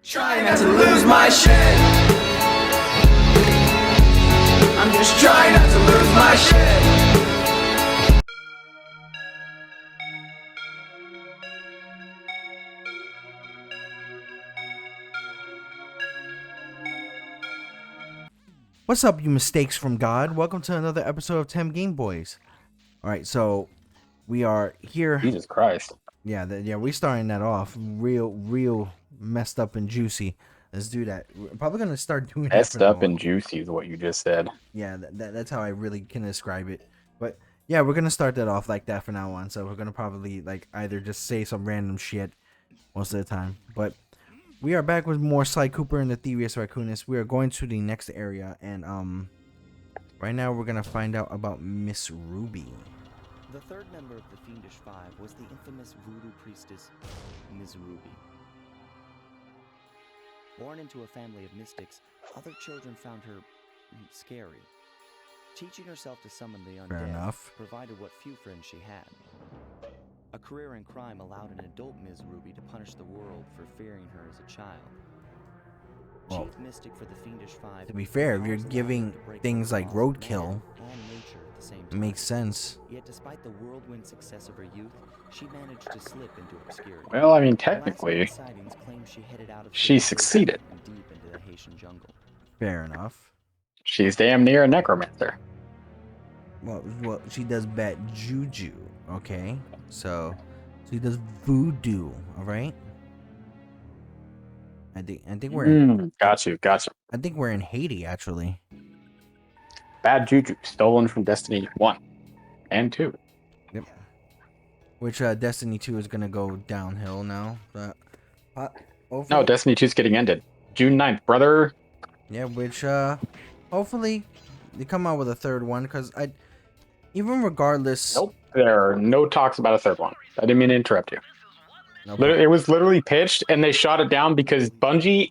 Trying not to lose my shit. I'm just trying not to lose my shit. What's up, you mistakes from God? Welcome to another episode of TemGameBoyz. Alright, so we are here. Jesus Christ. Yeah, we're starting that off real messed up and juicy. Let's do that. We're probably gonna start doing Messed up and juicy is what you just said. Yeah, that's how I really can describe it. But yeah, we're gonna start that off like that from now on. So we're gonna probably like either just say some random shit most of the time. But we are back with more Sly Cooper and the Thievius Raccoonus. We are going to the next area, and right now we're gonna find out about Miss Ruby. The third member of the Fiendish Five was the infamous Voodoo priestess, Ms. Ruby. Born into a family of mystics, other children found her scary. Teaching herself to summon the undead provided what few friends she had. A career in crime allowed an adult Ms. Ruby to punish the world for fearing her as a child. Well, Chief mystic for the Fiendish Five. to be fair, if you're giving things like roadkill, it makes sense. Yet despite the whirlwind success of her youth, she managed to slip into obscurity. Well, I mean, technically, she succeeded. Deep into the Haitian jungle. Fair enough. She's damn near a necromancer. Well, she does bad juju, okay? So she does voodoo, all right? I think we're in, got you. I think we're in Haiti actually. Bad juju stolen from Destiny 1 and 2. Yep. Which Destiny 2 is gonna go downhill now. But no, Destiny 2 is getting ended June 9th, brother. Yeah, which hopefully they come out with a third one, because even regardless. Nope, there are no talks about a third one. I didn't mean to interrupt you. Okay. It was literally pitched and they shot it down because Bungie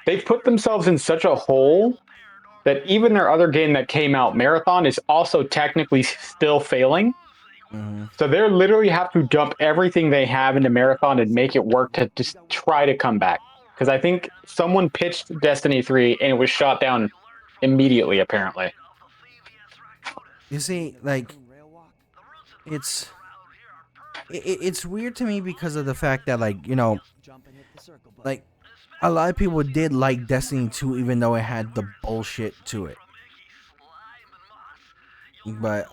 they've put themselves in such a hole that even their other game that came out, Marathon, is also technically still failing. Mm-hmm. So they literally have to dump everything they have into Marathon and make it work to just try to come back. Because I think someone pitched Destiny 3 and it was shot down immediately, apparently. You see, like, it's weird to me because of the fact that, like, you know, like, a lot of people did like Destiny 2 even though it had the bullshit to it. But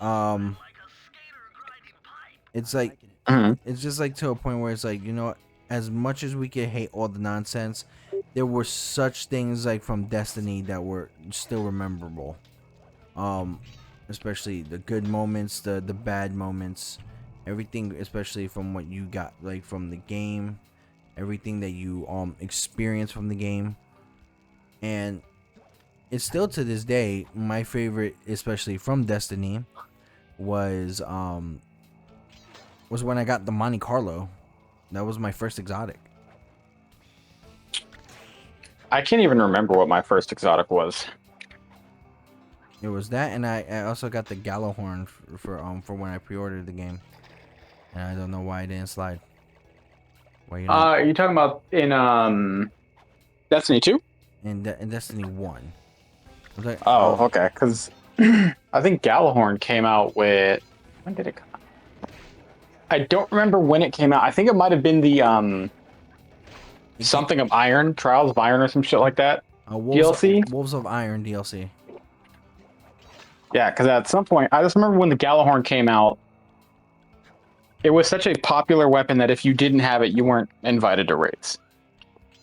it's like it's just like to a point where it's like, you know, as much as we could hate all the nonsense, there were such things like from Destiny that were still memorable. Especially the good moments, the bad moments, everything, especially from what you got like from the game, everything that you experienced from the game. And it's still to this day my favorite, especially from Destiny, was when I got the Monte Carlo. That was my first exotic. I can't even remember what my first exotic was. It was that, and I also got the Gallahorn for when I pre-ordered the game, and I don't know why I didn't slide. Why you? Are you talking about in Destiny 2? In Destiny 1. I was like, oh, okay. Because I think Gallahorn came out with, when did it come out? I don't remember when it came out. I think it might have been the something of Iron, Trials of Iron, or some shit like that. DLC. Wolves of Iron DLC. Yeah, because at some point, I just remember when the Gallahorn came out, it was such a popular weapon that if you didn't have it, you weren't invited to raids.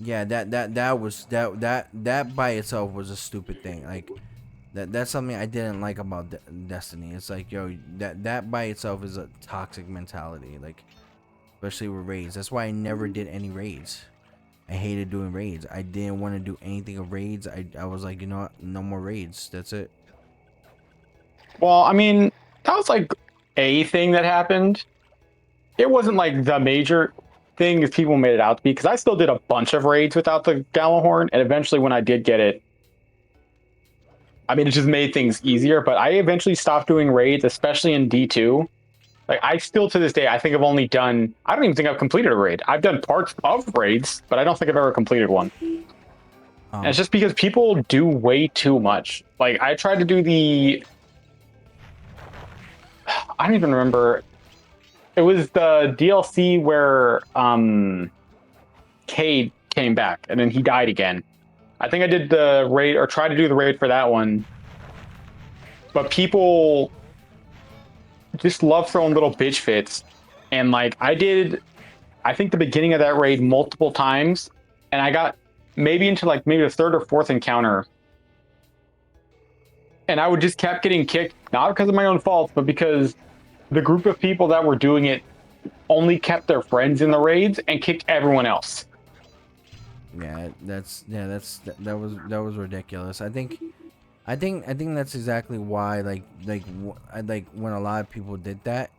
Yeah, that by itself was a stupid thing. Like that's something I didn't like about Destiny. It's like, yo, that by itself is a toxic mentality. Like, especially with raids. That's why I never did any raids. I hated doing raids. I didn't want to do anything of raids. I was like, you know what? No more raids. That's it. Well, I mean, that was like a thing that happened. It wasn't like the major thing as people made it out to be, because I still did a bunch of raids without the Gallahorn, and eventually when I did get it, I mean, it just made things easier, but I eventually stopped doing raids, especially in D2, Like, I still, to this day, I think I've only done... I don't even think I've completed a raid. I've done parts of raids, but I don't think I've ever completed one. And it's just because people do way too much. Like, I tried to do the... I don't even remember. It was the DLC where Cade came back, and then he died again. I think I did the raid, or tried to do the raid for that one. But people just love throwing little bitch fits. And, like, I did, I think, the beginning of that raid multiple times, and I got maybe into, like, maybe the third or fourth encounter. And I would just kept getting kicked, not because of my own fault, but because the group of people that were doing it only kept their friends in the raids and kicked everyone else. Yeah, that was ridiculous. I think that's exactly why like when a lot of people did that,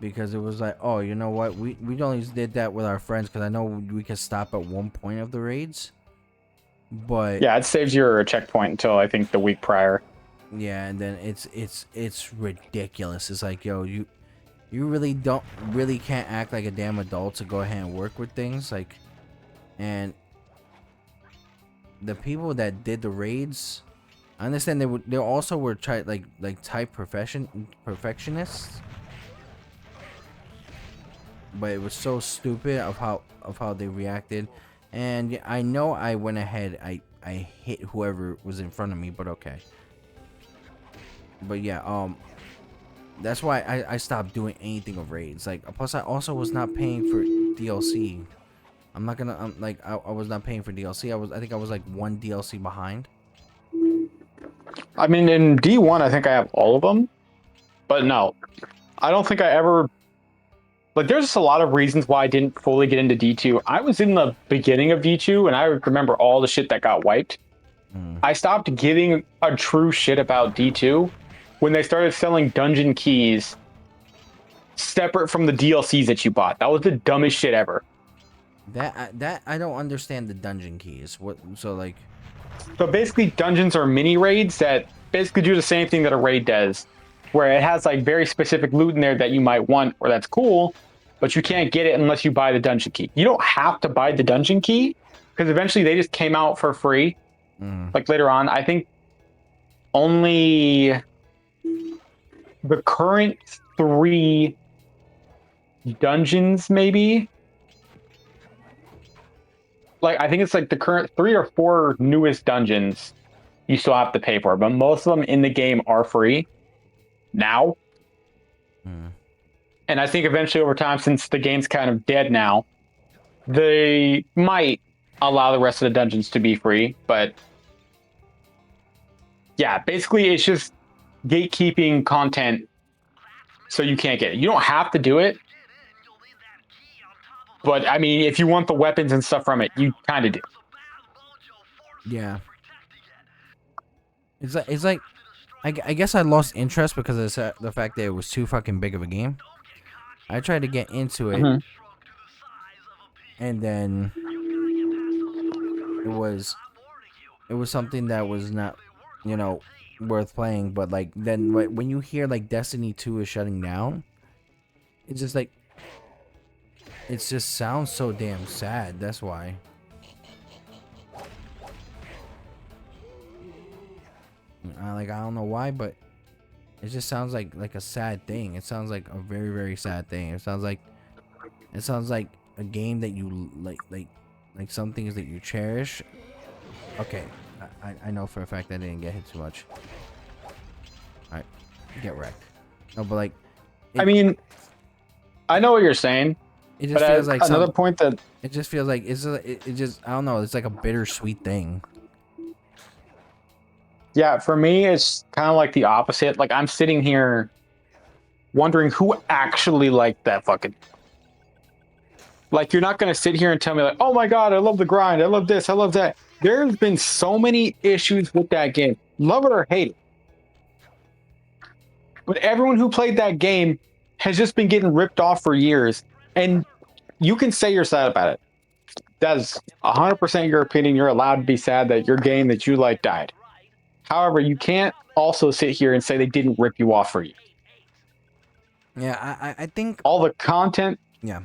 because it was like, oh, you know what, we only did that with our friends because I know we could stop at one point of the raids. But yeah, it saves your checkpoint until I think the week prior. Yeah, and then it's ridiculous. It's like, yo, you really can't act like a damn adult to go ahead and work with things like, and the people that did the raids, I understand they also were type perfectionists, but it was so stupid of how they reacted. And I know I went ahead, I hit whoever was in front of me, but okay. But yeah, that's why I stopped doing anything of raids. Like, plus I also was not paying for DLC. I'm not gonna I was not paying for DLC. I think I was like one DLC behind. I mean, in D1, I think I have all of them, but no, I don't think I ever. Like, there's just a lot of reasons why I didn't fully get into D2. I was in the beginning of D2, and I remember all the shit that got wiped. I stopped giving a true shit about D2 when they started selling dungeon keys separate from the DLCs that you bought. That was the dumbest shit ever. That I don't understand the dungeon keys. So basically, dungeons are mini raids that basically do the same thing that a raid does, where it has like very specific loot in there that you might want or that's cool, but you can't get it unless you buy the dungeon key. You don't have to buy the dungeon key because eventually they just came out for free. Like later on, I think only the current 3 dungeons, maybe. Like, I think it's like the current 3 or 4 newest dungeons you still have to pay for, but most of them in the game are free now. And I think eventually over time, since the game's kind of dead now, they might allow the rest of the dungeons to be free, but yeah, basically it's just gatekeeping content so you can't get it. You don't have to do it, but I mean, if you want the weapons and stuff from it, you kind of do. yeah, it's like I guess I lost interest because of the fact that it was too fucking big of a game. I tried to get into it, and then it was something that was not, worth playing. But like, then when you hear like Destiny 2 is shutting down, it's just like, it just sounds so damn sad. That's why. I don't know why, but it just sounds like a sad thing. It sounds like a very, very sad thing. It sounds like a game that you like some things that you cherish. Okay, I know for a fact I didn't get hit too much. Alright, get wrecked. No, but like, I mean, I know what you're saying. It just feels like another point that it just feels like it just, I don't know. It's like a bittersweet thing. Yeah, for me, it's kind of like the opposite. Like, I'm sitting here wondering who actually liked that fucking. Like, you're not going to sit here and tell me, like, oh my god, I love the grind, I love this, I love that. There's been so many issues with that game. Love it or hate it. But everyone who played that game has just been getting ripped off for years. And you can say you're sad about it. That's 100% your opinion. You're allowed to be sad that your game that you like died. However, you can't also sit here and say they didn't rip you off for you. Yeah, I think all the content, yeah.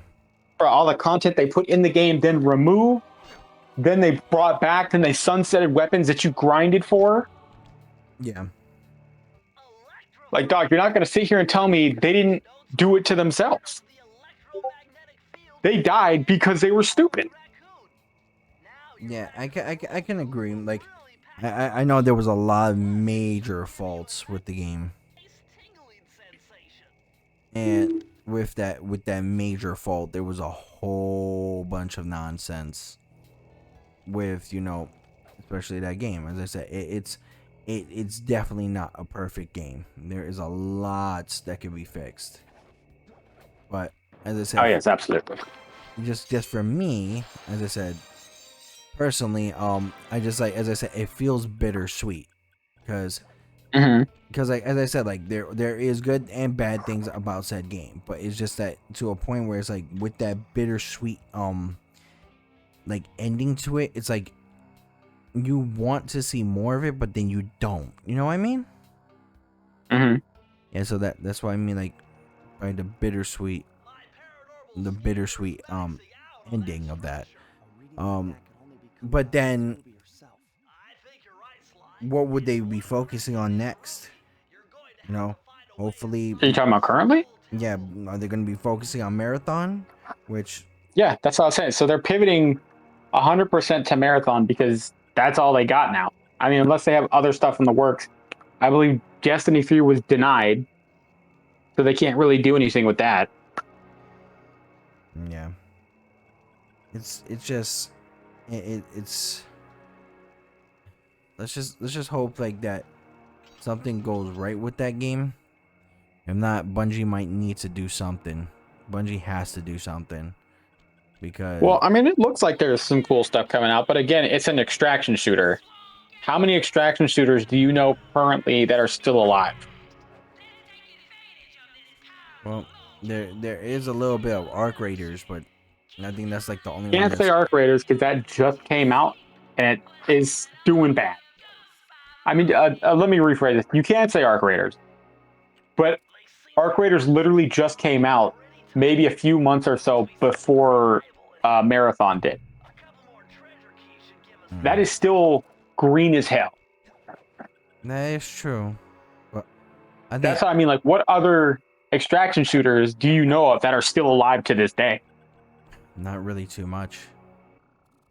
for all the content they put in the game, then remove, then they brought back, then they sunsetted weapons that you grinded for. Yeah. Like, dog, you're not going to sit here and tell me they didn't do it to themselves. They died because they were stupid. Yeah, I can agree. Like, I know there was a lot of major faults with the game, and with that major fault, there was a whole bunch of nonsense with, you know, especially that game. As I said, it's definitely not a perfect game. There is a lot that can be fixed, but as I said, Oh yes, absolutely. just for me, as I said, personally, I just like, as I said, it feels bittersweet because like, as I said, like there is good and bad things about said game, but it's just that to a point where it's like with that bittersweet like ending to it, it's like you want to see more of it, but then you don't. You know what I mean? Yeah. So that's why I mean, like, by the bittersweet ending of that. But then what would they be focusing on next? You know, hopefully. Are you talking about currently? Yeah, are they going to be focusing on Marathon? Which. Yeah, that's what I was saying. So they're pivoting 100% to Marathon because that's all they got now. I mean, unless they have other stuff in the works. I believe Destiny 3 was denied, so they can't really do anything with that. Yeah. It's just it's let's just hope like that something goes right with that game. If not, Bungie might need to do something. Bungie has to do something because. Well, I mean, it looks like there's some cool stuff coming out, but again, it's an extraction shooter. How many extraction shooters do you know currently that are still alive? Well, there is a little bit of Arc Raiders, but I think that's like the only one. Can't say Arc Raiders because that just came out and it is doing bad. I mean, let me rephrase this. You can't say Arc Raiders, but Arc Raiders literally just came out maybe a few months or so before Marathon did. That is still green as hell. That is true. But that's what I mean. Like, what other extraction shooters do you know of that are still alive to this day? Not really too much.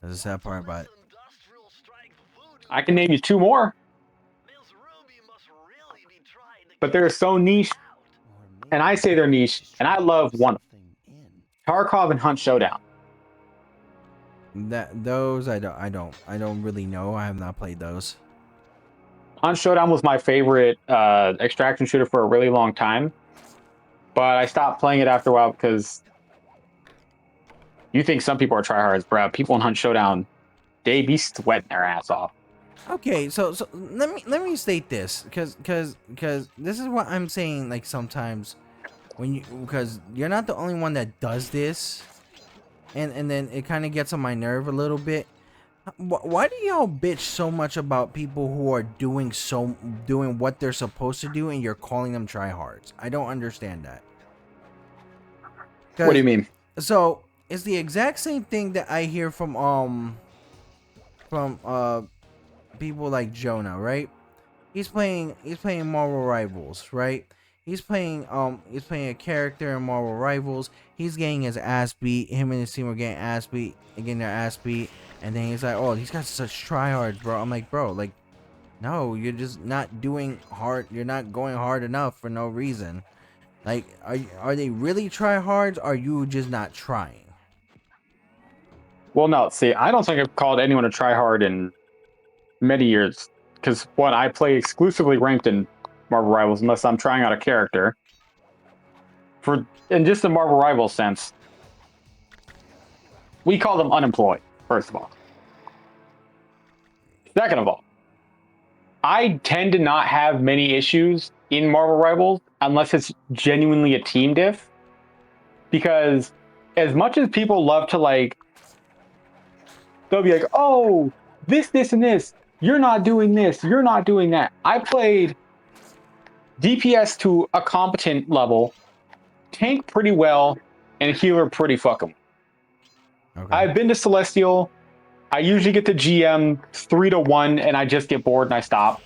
That's the sad part about it. I can name you two more. But they're so niche. And I say they're niche, and I love one of them. Tarkov and Hunt Showdown. Those I don't really know. I have not played those. Hunt Showdown was my favorite extraction shooter for a really long time, but I stopped playing it after a while because you think some people are tryhards, bro. People in Hunt Showdown, they be sweating their ass off. Okay, so let me state this because this is what I'm saying. Like, sometimes because you're not the only one that does this, and then it kind of gets on my nerve a little bit. Why do y'all bitch so much about people who are doing what they're supposed to do, and you're calling them tryhards? I don't understand that. What do you mean? So it's the exact same thing that I hear from people like Jonah, right? He's playing Marvel Rivals, right? He's playing a character in Marvel Rivals. He's getting his ass beat. Him and his team are getting their ass beat. And then he's like, oh, these guys are such tryhards, bro. I'm like, bro, like, no, you're just not doing hard. You're not going hard enough for no reason. Like, are they really tryhards? Or are you just not trying? Well, no. See, I don't think I've called anyone a tryhard in many years. Because, one, I play exclusively ranked in Marvel Rivals unless I'm trying out a character. In just the Marvel Rivals sense, we call them unemployed, first of all. Second of all, I tend to not have many issues in Marvel Rivals unless it's genuinely a team diff. Because as much as people love to, like, they'll be like, oh, this, and this. You're not doing this. You're not doing that. I played DPS to a competent level tank pretty well and healer pretty fucking. Okay. I've been to Celestial. I usually get to GM 3-1 and I just get bored and I stop.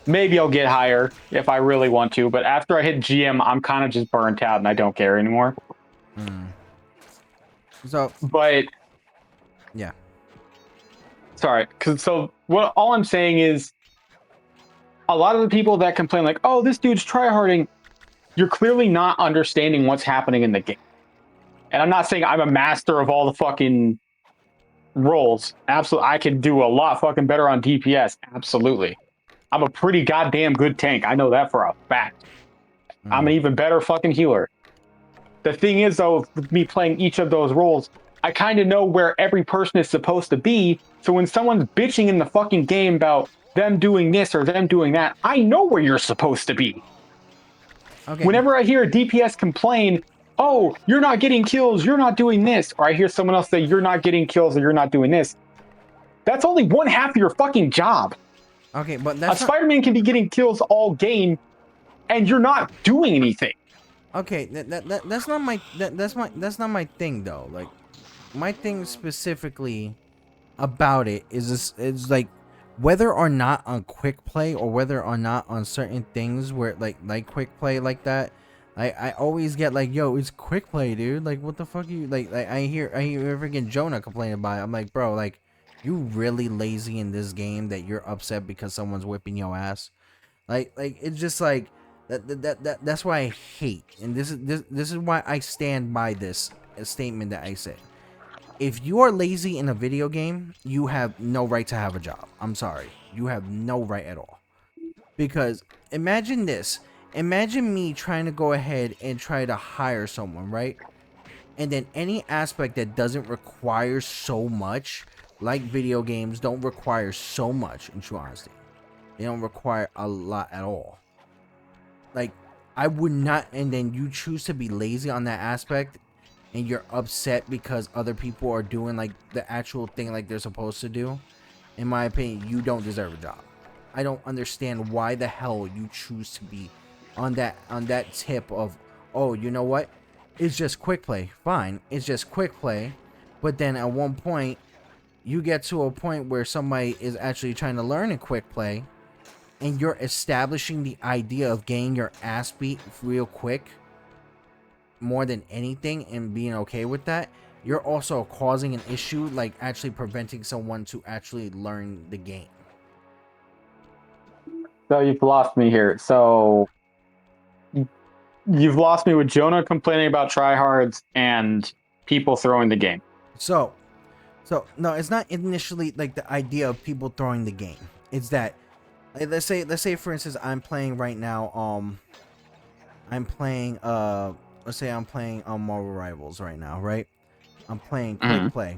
Maybe I'll get higher if I really want to, but after I hit GM, I'm kind of just burnt out and I don't care anymore. So, but yeah. Sorry, all I'm saying is a lot of the people that complain like, oh, this dude's tryharding, you're clearly not understanding what's happening in the game. And I'm not saying I'm a master of all the fucking roles. Absolutely. I can do a lot fucking better on DPS. Absolutely. I'm a pretty goddamn good tank. I know that for a fact. I'm an even better fucking healer. The thing is, though, with me playing each of those roles, I kind of know where every person is supposed to be. So when someone's bitching in the fucking game about them doing this or them doing that, I know where you're supposed to be. Okay. Whenever I hear a DPS complain, oh, you're not getting kills, you're not doing this, or I hear someone else say you're not getting kills or you're not doing this, that's only one half of your fucking job. Okay, but that's Spider-Man can be getting kills all game, and you're not doing anything. Okay, that's not my thing though. Like, my thing specifically about it is like whether or not on quick play or whether or not on certain things where like quick play like that. I always get like, yo, it's quick play, dude. Like, what the fuck are you like I hear freaking Jonah complaining about it. I'm like, bro, like, you really lazy in this game that you're upset because someone's whipping your ass. Like it's just like that's why I hate, and this is why I stand by this statement that I say. If you are lazy in a video game, you have no right to have a job. I'm sorry. You have no right at all. Because imagine this. Imagine me trying to go ahead and try to hire someone, right? And then any aspect that doesn't require so much, like video games don't require so much, in true honesty. They don't require a lot at all. Like, I would not, and then you choose to be lazy on that aspect, and you're upset because other people are doing like the actual thing like they're supposed to do. In my opinion, you don't deserve a job. I don't understand why the hell you choose to be on that tip of, oh, you know what? It's just quick play. Fine, it's just quick play. But then at one point, you get to a point where somebody is actually trying to learn a quick play, and you're establishing the idea of getting your ass beat real quick more than anything and being okay with that. You're also causing an issue, like actually preventing someone to actually learn the game. So you've lost me here. So you've lost me with Jonah complaining about tryhards and people throwing the game. So no, it's not initially like the idea of people throwing the game. It's that, like, let's say for instance, I'm playing right now. Let's say I'm playing Marvel Rivals right now, right? I'm playing quick play.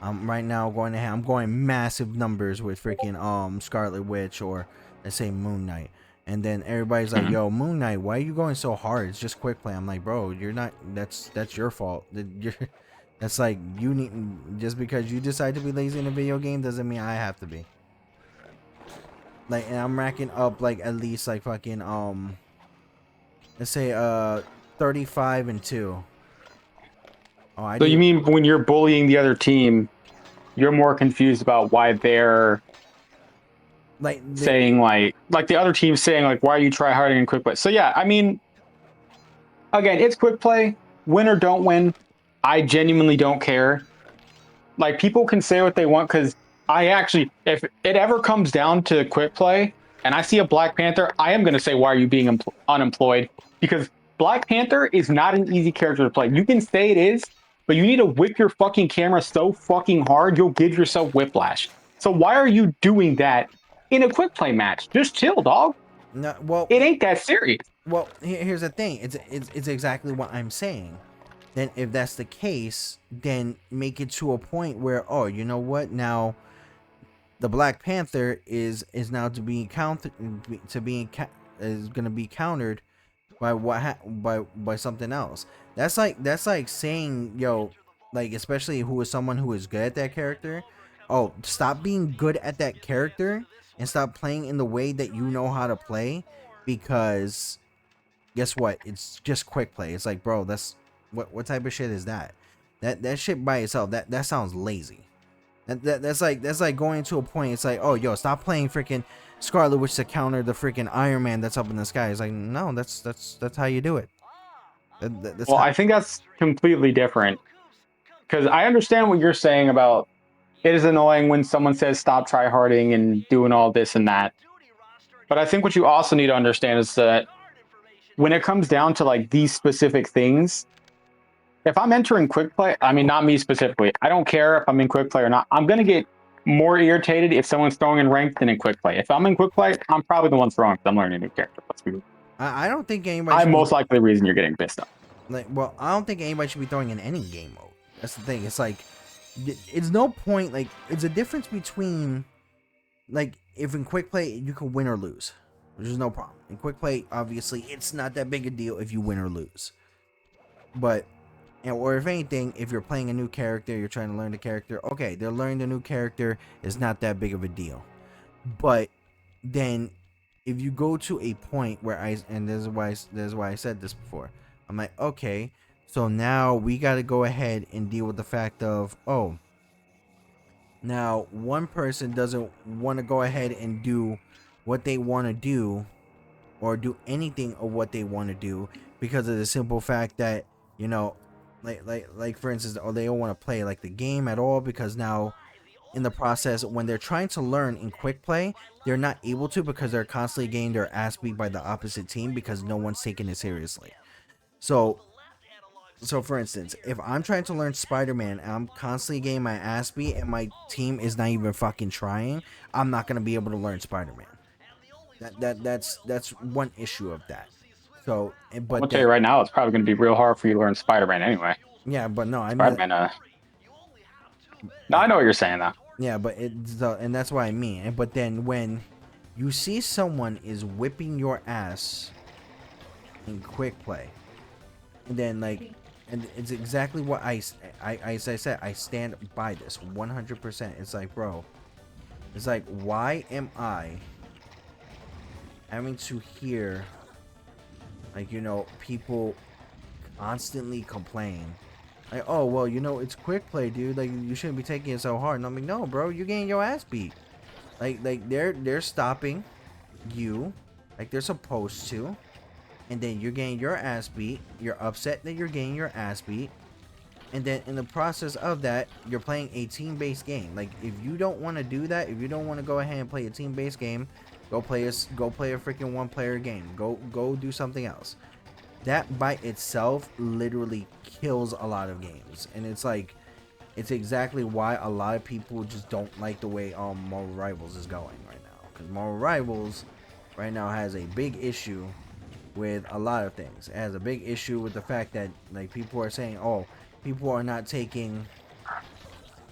Right now I'm going massive numbers with freaking Scarlet Witch, or let's say Moon Knight. And then everybody's like, yo, Moon Knight, why are you going so hard? It's just quick play. I'm like, bro, you're not, that's your fault. That's like, you need, just because you decide to be lazy in a video game doesn't mean I have to be. Like, and I'm racking up like at least like fucking let's say 35 and 2. Oh, so you mean when you're bullying the other team, you're more confused about why they're like saying like the other team's saying like, why are you tryharding in quick play? So yeah, I mean, again, it's quick play. Win or don't win, I genuinely don't care. Like, people can say what they want, because I actually, if it ever comes down to quick play and I see a Black Panther, I am going to say, why are you being unemployed? Because Black Panther is not an easy character to play. You can say it is, but you need to whip your fucking camera so fucking hard, you'll give yourself whiplash. So why are you doing that in a quick play match? Just chill, dog. No, well, it ain't that serious. Well, here's the thing. It's exactly what I'm saying. Then if that's the case, then make it to a point where, oh, you know what? Now the Black Panther is now to be countered, is going to be countered by by something else. That's like saying, yo, like, especially who is someone who is good at that character, oh, stop being good at that character and stop playing in the way that you know how to play, because guess what? It's just quick play. It's like, bro, that's what type of shit is that? That shit by itself, that sounds lazy. That's like going to a point. It's like, oh, yo, stop playing freaking Scarlet Witch to counter the freaking Iron Man that's up in the sky. It's like, no, that's how you do it. That's Well, I think that's completely different, because I understand what you're saying about it is annoying when someone says stop tryharding and doing all this and that. But I think what you also need to understand is that when it comes down to like these specific things, if I'm entering quick play, I mean, not me specifically, I don't care if I'm in quick play or not. I'm going to get more irritated if someone's throwing in ranked than in quick play. If I'm in quick play, I'm probably the one throwing because I'm learning a new character. Let's be real. I don't think anybody. I'm most likely the reason you're getting pissed off. Like, well, I don't think anybody should be throwing in any game mode. That's the thing. It's like, it's no point. Like, it's a difference between, like, if in quick play you can win or lose, which is no problem. In quick play, obviously, it's not that big a deal if you win or lose. But, or if anything, if you're playing a new character, you're trying to learn the character. Okay, they're learning the new character. It's not that big of a deal. But then, if you go to a point where and this is why I said this before. I'm like, okay, so now we got to go ahead and deal with the fact of, oh, now one person doesn't want to go ahead and do what they want to do or do anything of what they want to do because of the simple fact that, you know, like for instance, oh, they don't want to play like the game at all because now in the process when they're trying to learn in quick play, they're not able to because they're constantly getting their ass beat by the opposite team because no one's taking it seriously. So for instance, if I'm trying to learn Spider-Man and I'm constantly getting my ass beat and my team is not even fucking trying, I'm not gonna be able to learn Spider-Man. That's one issue of that. So, but I'll tell you right now, it's probably going to be real hard for you to learn Spider-Man anyway. Yeah, but no, I mean Spider-Man. No, I know what you're saying though. Yeah, but and that's what I mean. But then when you see someone is whipping your ass in quick play, and then like, and it's exactly what as I said, I stand by this 100%. It's like, bro, it's like, why am I having to hear, like, you know, people constantly complain, like, oh, well, you know, it's quick play, dude, like, you shouldn't be taking it so hard. And I'm like, no, bro, you're getting your ass beat. Like they're stopping you like they're supposed to, and then you're getting your ass beat. You're upset that you're getting your ass beat, and then in the process of that, you're playing a team-based game. Like, if you don't want to do that, if you don't want to go ahead and play a team-based game, go play a freaking one-player game. Go do something else. That by itself literally kills a lot of games, and it's like, it's exactly why a lot of people just don't like the way Marvel Rivals is going right now, because Marvel Rivals right now has a big issue with a lot of things. It has a big issue with the fact that, like, people are saying, oh, people are not taking,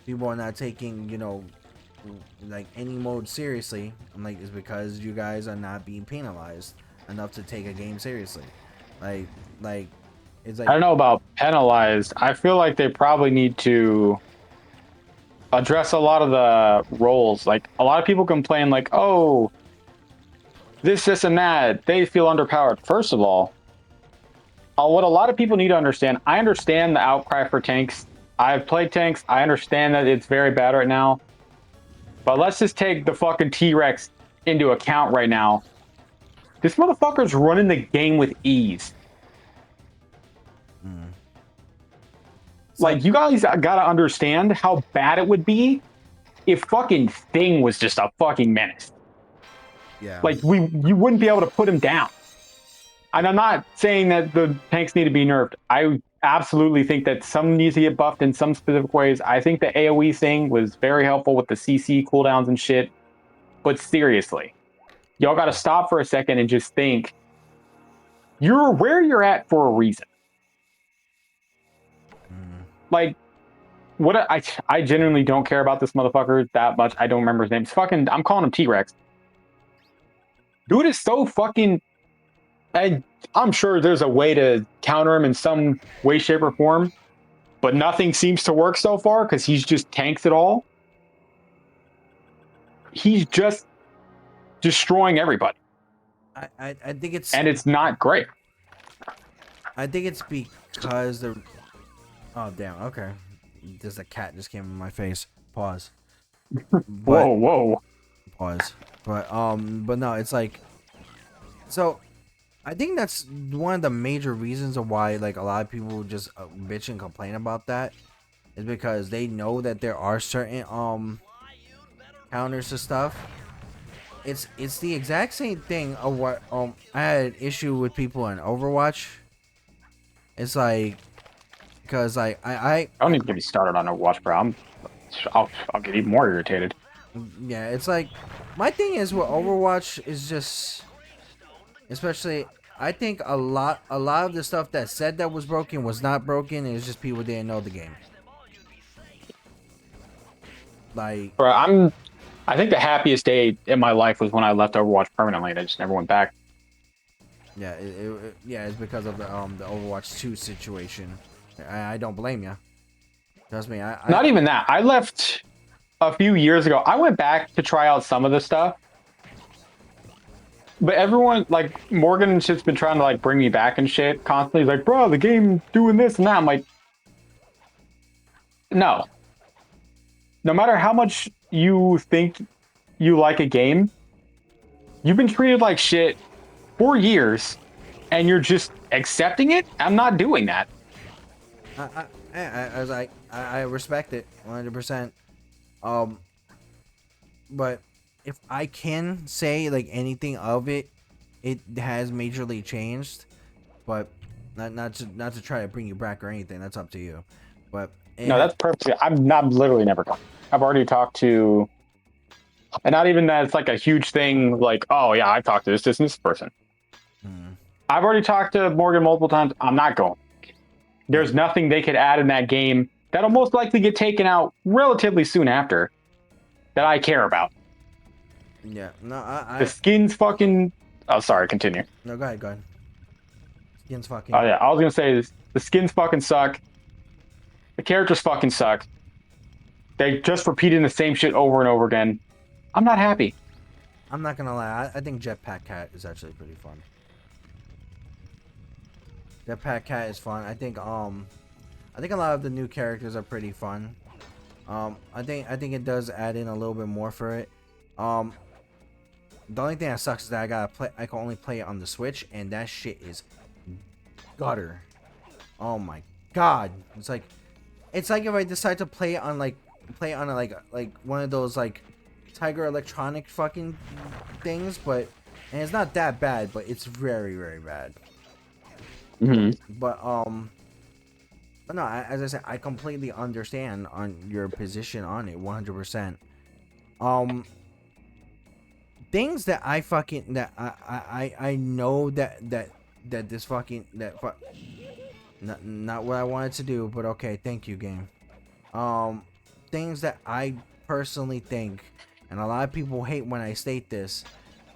you know, like, any mode seriously. I'm like, it's because you guys are not being penalized enough to take a game seriously. Like it's like, I don't know about penalized. I feel like they probably need to address a lot of the roles. Like, a lot of people complain, like, oh, this and that. They feel underpowered. First of all, what a lot of people need to understand, I understand the outcry for tanks. I've played tanks. I understand that it's very bad right now. But let's just take the fucking T-Rex into account right now. This motherfucker's running the game with ease. Like, you guys gotta understand how bad it would be if fucking Thing was just a fucking menace. yeah, Like, you wouldn't be able to put him down. And I'm not saying that the tanks need to be nerfed. I absolutely think that some needs to get buffed in some specific ways. I think the AoE thing was very helpful with the CC cooldowns and shit. But seriously, y'all gotta stop for a second and just think, you're where you're at for a reason. Like, what I genuinely don't care about this motherfucker that much. I don't remember his name. It's fucking, I'm calling him T-Rex. Dude is so fucking, and I'm sure there's a way to counter him in some way, shape, or form, but nothing seems to work so far because he's just tanks it all. He's just destroying everybody. I think it's, and it's not great. I think it's because the. Oh damn. Okay. There's a cat just came in my face. Pause. Whoa, whoa. Pause. But no, it's like. So, I think that's one of the major reasons of why like a lot of people just bitch and complain about that, is because they know that there are certain counters to stuff. It's the exact same thing of what I had an issue with people in Overwatch. It's like, because like I don't need to get me started on Overwatch, bro. I'll get even more irritated. yeah, it's like my thing is with Overwatch is just, especially I think a lot of the stuff that said that was broken was not broken. It's just people didn't know the game. Like, Bro, I think the happiest day in my life was when I left Overwatch permanently and I just never went back. yeah, it's because of the Overwatch 2 situation. I don't blame you. Trust me. Not even that. I left a few years ago. I went back to try out some of the stuff. But everyone, like, Morgan and shit's been trying to, like, bring me back and shit constantly. He's like, bro, the game doing this and that. I'm like, no. No matter how much you think you like a game, you've been treated like shit for years, and you're just accepting it? I'm not doing that. I respect it 100%. But if I can say like anything of it, it has majorly changed. But not to try to bring you back or anything. That's up to you. But no, that's perfect. I'm literally never gone. I've already talked to, and not even that it's like a huge thing. Like, oh yeah, I talked to this person. I've already talked to Morgan multiple times. I'm not going. There's nothing they could add in that game that'll most likely get taken out relatively soon after that I care about. Yeah, no, the skins fucking. Oh, sorry. Continue. No, go ahead. Skins fucking. Oh yeah, I was gonna say the skins fucking suck. The characters fucking suck. They just repeating the same shit over and over again. I'm not happy. I'm not gonna lie. I think Jetpack Cat is actually pretty fun. Jetpack Cat is fun. I think a lot of the new characters are pretty fun. I think it does add in a little bit more for it. The only thing that sucks is that I can only play it on the Switch, and that shit is gutter. Oh my god. It's like if I decide to play it on like one of those like Tiger Electronic fucking things, and it's not that bad, but it's very, very bad. But no, as I said, I completely understand on your position on it 100%. Things that I fucking I know that this fucking not what I wanted to do, but okay, thank you, game. Things that I personally think, and a lot of people hate when I state this,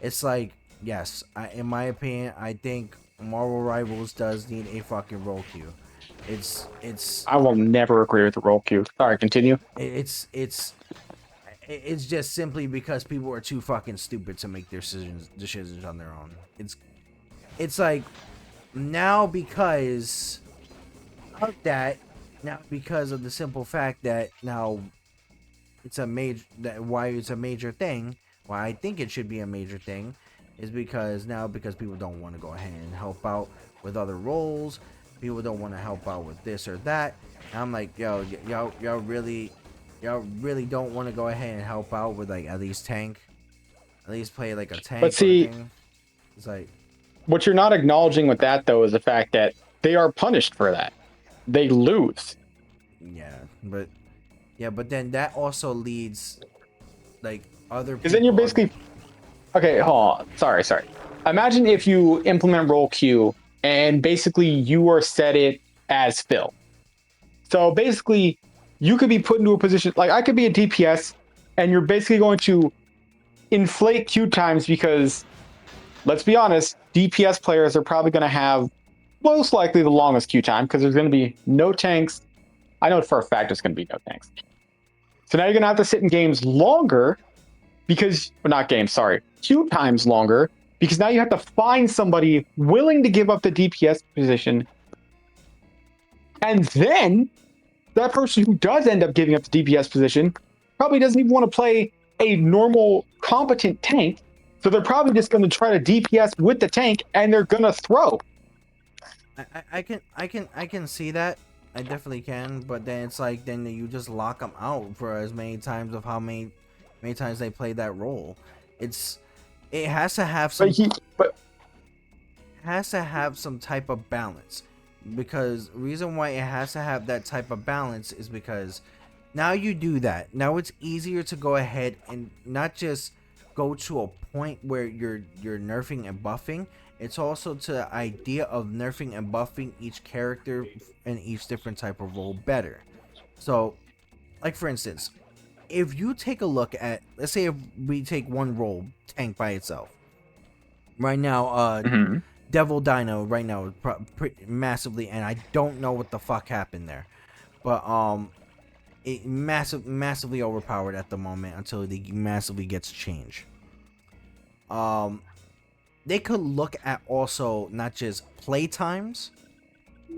it's like, yes, in my opinion, I think Marvel Rivals does need a fucking roll queue. It's I will never agree with the roll queue. Sorry, continue. It's just simply because people are too fucking stupid to make their decisions on their own. It's like now because of that, now because of the simple fact that now it's a major, that why it's a major thing, why I think it should be a major thing, is because people don't want to go ahead and help out with other roles. People don't want to help out with this or that. And I'm like, y'all really don't want to go ahead and help out with like at least tank, at least play like a tank. But see, it's like, what you're not acknowledging with that though is the fact that they are punished for that. They lose. But then that also leads like other. Because then you're basically okay. Hold on. Sorry. Imagine if you implement roll queue and basically you are set it as fill. So basically, you could be put into a position like I could be a DPS, and you're basically going to inflate queue times because, let's be honest, DPS players are probably going to have most likely the longest queue time because there's going to be no tanks. I know for a fact there's going to be no tanks. So now you're going to have to sit in games longer because, well, not games, sorry, queue times longer because now you have to find somebody willing to give up the DPS position And then that person who does end up giving up the DPS position probably doesn't even want to play a normal, competent tank. So they're probably just going to try to DPS with the tank, and they're going to throw. I can see that. I definitely can, but then it's like then you just lock them out for as many times of how many times they play that role. It has to have some has to have some type of balance, because reason why it has to have that type of balance is because now you do that. Now it's easier to go ahead and not just go to a point where you're nerfing and buffing. It's also to the idea of nerfing and buffing each character and each different type of role better. So, like for instance, if you take a look at, let's say if we take one role, tank by itself. Right now, Devil Dino right now is massively, and I don't know what the fuck happened there, but it massively overpowered at the moment until it massively gets changed. They could look at also not just play times,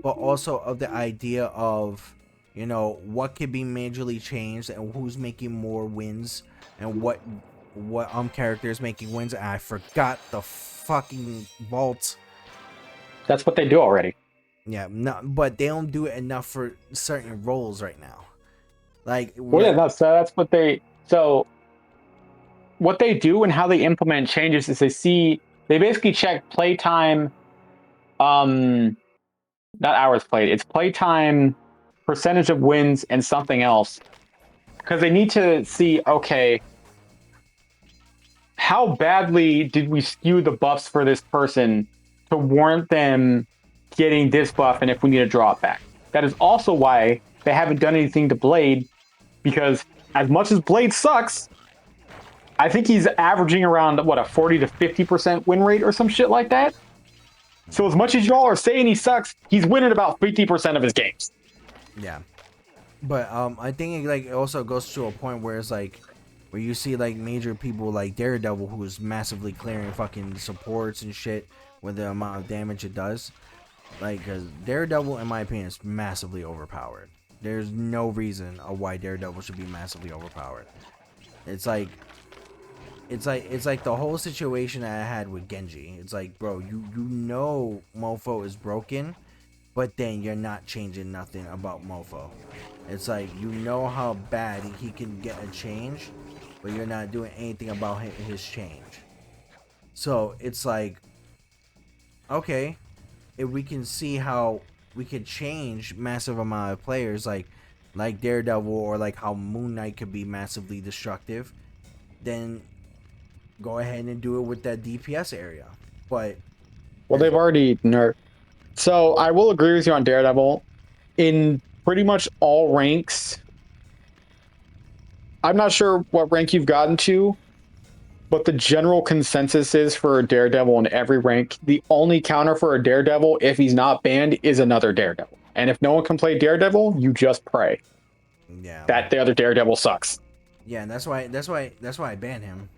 but also of the idea of, you know, what could be majorly changed and who's making more wins and what characters making wins. And I forgot the fucking vault. That's what they do already. Yeah, no, but they don't do it enough for certain roles right now. Like, well, yeah, that's what they. So, what they do and how they implement changes is they basically check playtime, not hours played. It's playtime, percentage of wins, and something else, because they need to see, okay, how badly did we skew the buffs for this person to warrant them getting this buff, and if we need to draw it back. That is also why they haven't done anything to Blade, because as much as Blade sucks, I think he's averaging around, what, a 40 to 50% win rate or some shit like that. So as much as y'all are saying he sucks, he's winning about 50% of his games. Yeah. But I think it also goes to a point where it's like, where you see like major people like Daredevil, who's massively clearing fucking supports and shit with the amount of damage it does. Like, because Daredevil, in my opinion, is massively overpowered. There's no reason of why Daredevil should be massively overpowered. It's like the whole situation that I had with Genji. It's like, bro, you know Mofo is broken, but then you're not changing nothing about Mofo. It's like, you know how bad he can get a change, but you're not doing anything about his change. So it's like, okay, if we can see how we could change massive amount of players, like Daredevil, or like how Moon Knight could be massively destructive, then go ahead and do it with that DPS area. But well, they've already nerfed. So I will agree with you on Daredevil. In pretty much all ranks, I'm not sure what rank you've gotten to, but the general consensus is for a Daredevil in every rank, the only counter for a Daredevil, if he's not banned, is another Daredevil. And if no one can play Daredevil, you just pray. Yeah. That the other Daredevil sucks. Yeah, and that's why I ban him.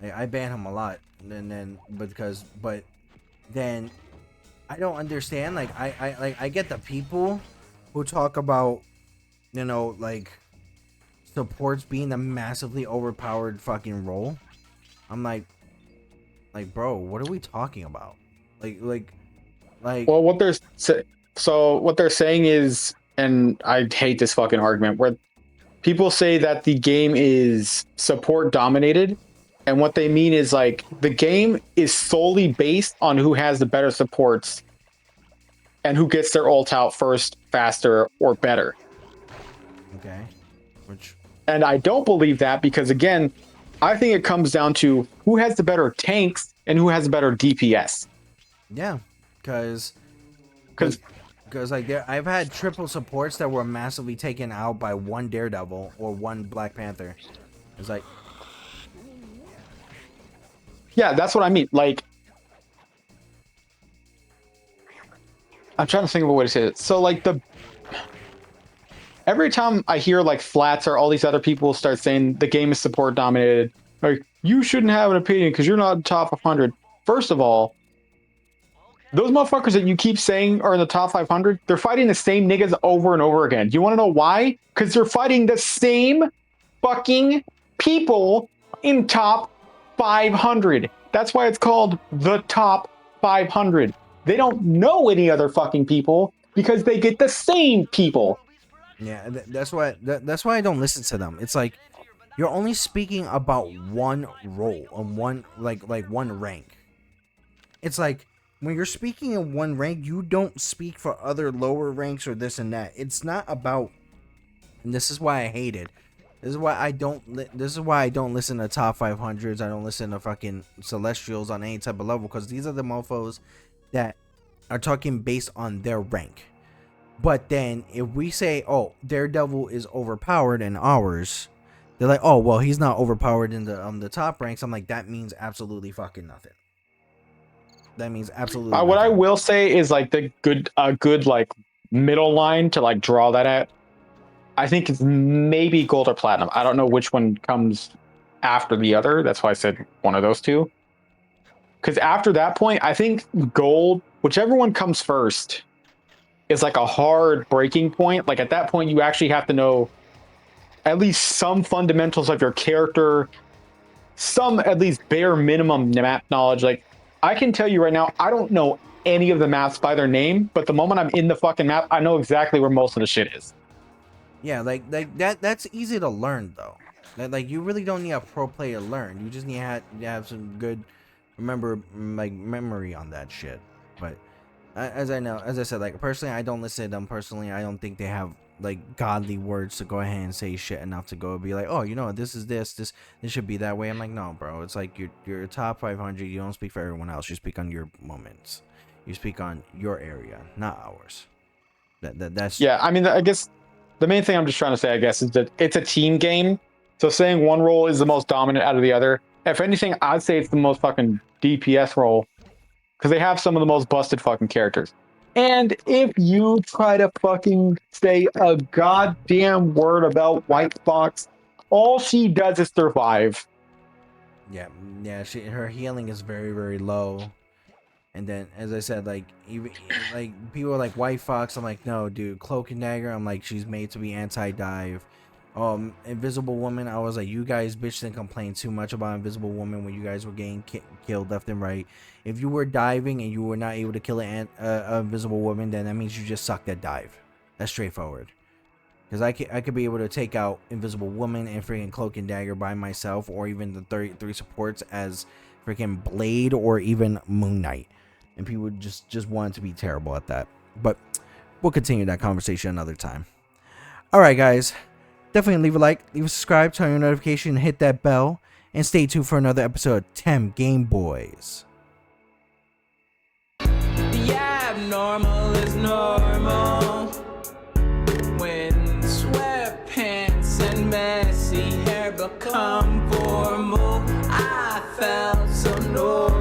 I ban him a lot, but then I don't understand. Like I get the people who talk about, you know, like supports being a massively overpowered fucking role. I'm like, bro, what are we talking about? Like. Well, what they're saying is, and I hate this fucking argument where people say that the game is support dominated. And what they mean is, like, the game is solely based on who has the better supports and who gets their ult out first, faster, or better. Okay. And I don't believe that, because, again, I think it comes down to who has the better tanks and who has the better DPS. Yeah, because like I've had triple supports that were massively taken out by one Daredevil or one Black Panther. It's like, yeah, that's what I mean. Like, I'm trying to think of a way to say it. So, like, every time I hear, like, Flats or all these other people start saying the game is support dominated, like, you shouldn't have an opinion because you're not in top 100. First of all, those motherfuckers that you keep saying are in the top 500, they're fighting the same niggas over and over again. Do you want to know why? Because they're fighting the same fucking people in top 500. That's why it's called the top 500. They don't know any other fucking people because they get the same people. Yeah, that's why I don't listen to them. It's like you're only speaking about one role on one like one rank. It's like when you're speaking in one rank, you don't speak for other lower ranks or this and that. It's not about. And this is why I hate it. This is why I don't. This is why I don't listen to top 500s. I don't listen to fucking Celestials on any type of level because these are the mofos that are talking based on their rank. But then if we say, "Oh, Daredevil is overpowered in ours," they're like, "Oh, well, he's not overpowered in the top ranks." I'm like, that means absolutely fucking nothing. That means absolutely. What I nothing. will say is like the good like middle line to like draw that at. I think it's maybe gold or platinum. I don't know which one comes after the other. That's why I said one of those two. Because after that point, I think gold, whichever one comes first, is like a hard breaking point. Like at that point, you actually have to know at least some fundamentals of your character, some at least bare minimum map knowledge. Like I can tell you right now, I don't know any of the maps by their name, but the moment I'm in the fucking map, I know exactly where most of the shit is. Yeah, like that's easy to learn though. Like you really don't need a pro player to learn. You just need to have some good memory on that shit. But as I said, like personally, I don't listen to them. Personally, I don't think they have like godly words to go ahead and say shit enough to go be like, oh, you know, this is this should be that way. I'm like, no, bro. It's like you're top 500. You don't speak for everyone else. You speak on your moments. You speak on your area, not ours. That's yeah. I mean, I guess the main thing I'm just trying to say, I guess, is that it's a team game. So saying one role is the most dominant out of the other, if anything, I'd say it's the most fucking DPS role because they have some of the most busted fucking characters. And if you try to fucking say a goddamn word about White Fox, all she does is survive. Yeah, her healing is very, very low. And then, as I said, like even like people are like White Fox. I'm like, no, dude, Cloak and Dagger. I'm like, she's made to be anti-dive. Invisible Woman. I was like, you guys bitched and complained too much about Invisible Woman when you guys were getting killed left and right. If you were diving and you were not able to kill an Invisible Woman, then that means you just sucked at dive. That's straightforward. Because I could be able to take out Invisible Woman and freaking Cloak and Dagger by myself, or even the 33 supports as freaking Blade or even Moon Knight. And people just want to be terrible at that. But we'll continue that conversation another time. Alright, guys. Definitely leave a like, leave a subscribe, turn on your notification, hit that bell, and stay tuned for another episode of TemGameBoyz. The abnormal is normal when sweatpants and messy hair become formal. I felt so normal.